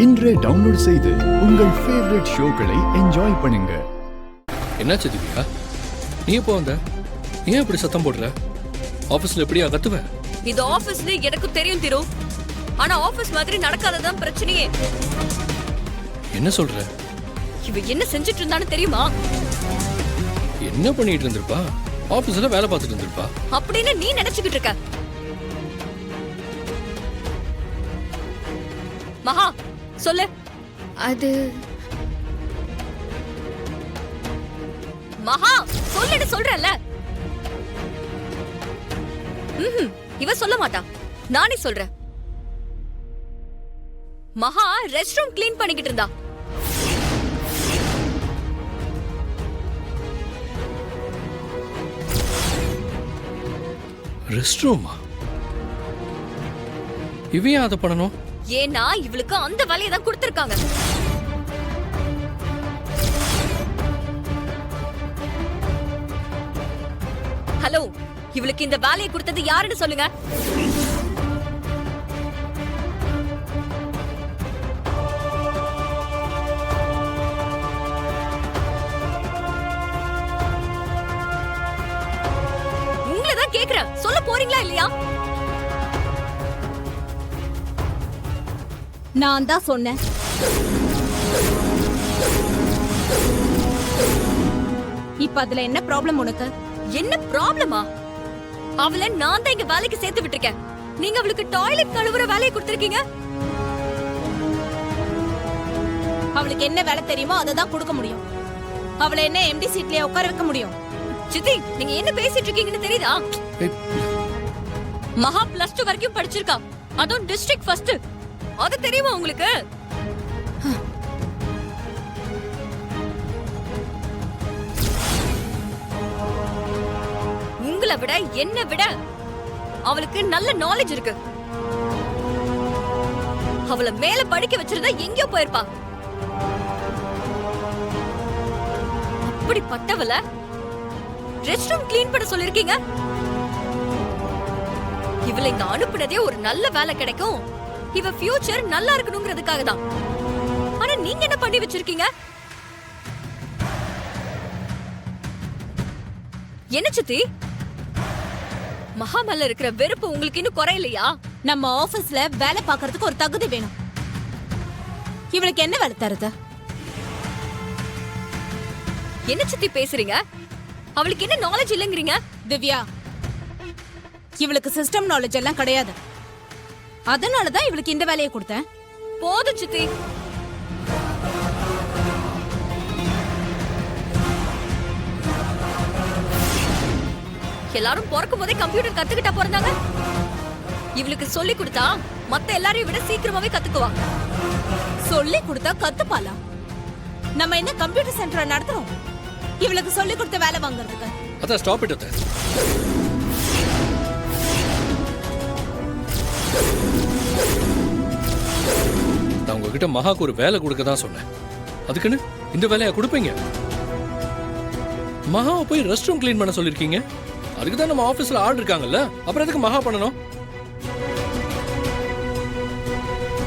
இன்றே டவுன்லோட் செய்து உங்கள் ஃபேவரட் ஷோக்களை என்ஜாய் பண்ணுங்க. என்னாச்சு திவ்யா, நீ எப்போ வந்த? ஏன் இப்படி சத்தம் போடுற? ஆபீஸ்ல எப்படியா கத்துவ? இது ஆபீஸ்ல எனக்கு தெரியும் திரு. ஆனா ஆபீஸ் மாதிரி நடக்காததான் பிரச்சனையே. என்ன சொல்ற? இவ என்ன செஞ்சுட்டு இருந்தான்னு தெரியுமா? என்ன பண்ணிட்டு இருந்திருப்பா? ஆபீஸ்ல வேலை பார்த்துட்டு இருந்திருப்பா அப்படின்னு நீ நினைச்சுக்கிட்டு இருக்க. மகா சொல்லு. அது மகா சொல்லுன்னு சொல்றல. இவ சொல்ல மாட்டா, நானே சொல்றேன். மகா ரெஸ்ட் ரூம் கிளீன் பண்ணிக்கிட்டு இருந்தா. ரெஸ்ட் ரூமா? இவன் அதை பண்ணணும்? ஏன்னா இவளுக்கு அந்த வேலையை தான் கொடுத்திருக்காங்க. ஹலோ, இவளுக்கு இந்த வேலையை கொடுத்தது யாருன்னு சொல்லுங்க. உங்களதான் கேக்குறேன், சொல்ல போறீங்களா இல்லையா? நான் தான் சொன்னேன். இப்ப அதுல என்ன ப்ராப்ளம் உனக்கு? என்ன ப்ராப்ளமா? அவளை நான் தான் இங்க வேலைக்கு சேர்த்து விட்டுருக்கேன். நீங்க அவளுக்கு டாய்லெட் கழுவுற வேலையை கொடுத்திருக்கீங்க. அவளுக்கு என்ன வேலை தெரியுமோ அதை தான் கொடுக்க முடியும். அவளை என்ன எம்டி சீட்லயே உட்கார வைக்க முடியும்? சித்தி, நீங்க என்ன பேசிட்டு இருக்கீங்கன்னு தெரியுதா? மகா +2 வரைக்கும் படிச்சிருக்கா, அதுவும் டிஸ்ட்ரிக்ட் ஃபர்ஸ்ட். அது தெரியுமா உங்களுக்கு? உங்களை விட என்ன விட அவளுக்கு நல்ல நாலேஜ் இருக்கு. அவளை மேல படிக்க வச்சிருந்தா எங்கேயோ போயிருப்பா. அப்படிப்பட்டவள ரெஸ்ட் ரூம் கிளீன் பண்ண சொல்லிருக்கீங்க. இவளை இங்க அனுப்புனதே ஒரு நல்ல வேலை கிடைக்கும், இவ ஃபியூச்சர் நல்லா இருக்கணும்ங்கிறதுக்காக தான். ஆனா நீங்க என்ன பண்ணி வச்சிருக்கீங்க? என்ன சித்தி, மகா மேல இருக்கிற வெறுப்பு உங்களுக்கு இன்னும் குறையலையா? நம்ம ஆபீஸ்ல வேலை பார்க்கறதுக்கு ஒரு தகுதி வேணும். இவளுக்கு என்ன வேலை தருது? என்ன சித்தி பேசுறீங்க? அவளுக்கு என்ன நாலேஜ் இல்லங்கறீங்க? திவ்யா, இவளுக்கு சிஸ்டம் நாலேஜ் எல்லாம் கிடையாது. அதனாலதான் இவளுக்கு இந்த வேலையை கொடுத்தேன். போதும் சித்தி. எல்லாரும் பிறக்கும் போதே கம்ப்யூட்டர் கத்துக்கிட்டா பிறந்தாங்க. இவளுக்கு சொல்லி கொடுத்தா மத்த எல்லாரையும் விட சீக்கிரமாவே கத்துக்குவா. சொல்லி கொடுத்தா கத்துப்பாளா? நம்ம என்ன கம்ப்யூட்டர் சென்டர் நடத்துறோம் இவளுக்கு சொல்லி கொடுத்த வேலை வாங்குறதுக்கு? அத ஸ்டாப் இட் அத்த. நான் உங்ககிட்ட மகாக்கு ஒரு வேலை கொடுக்க தான் சொன்னேன். அதுக்குன்னு இந்த வேலையை கொடுப்பீங்க? மகாவை போய் ரெஸ்ட் ரூம் கிளீன் பண்ண சொல்லிருக்கீங்க. அதுக்கு தான் நம்ம ஆபீஸ்ல ஆள் இருக்காங்கல்ல, அப்புறம் எதுக்கு மகா பண்ணணும்?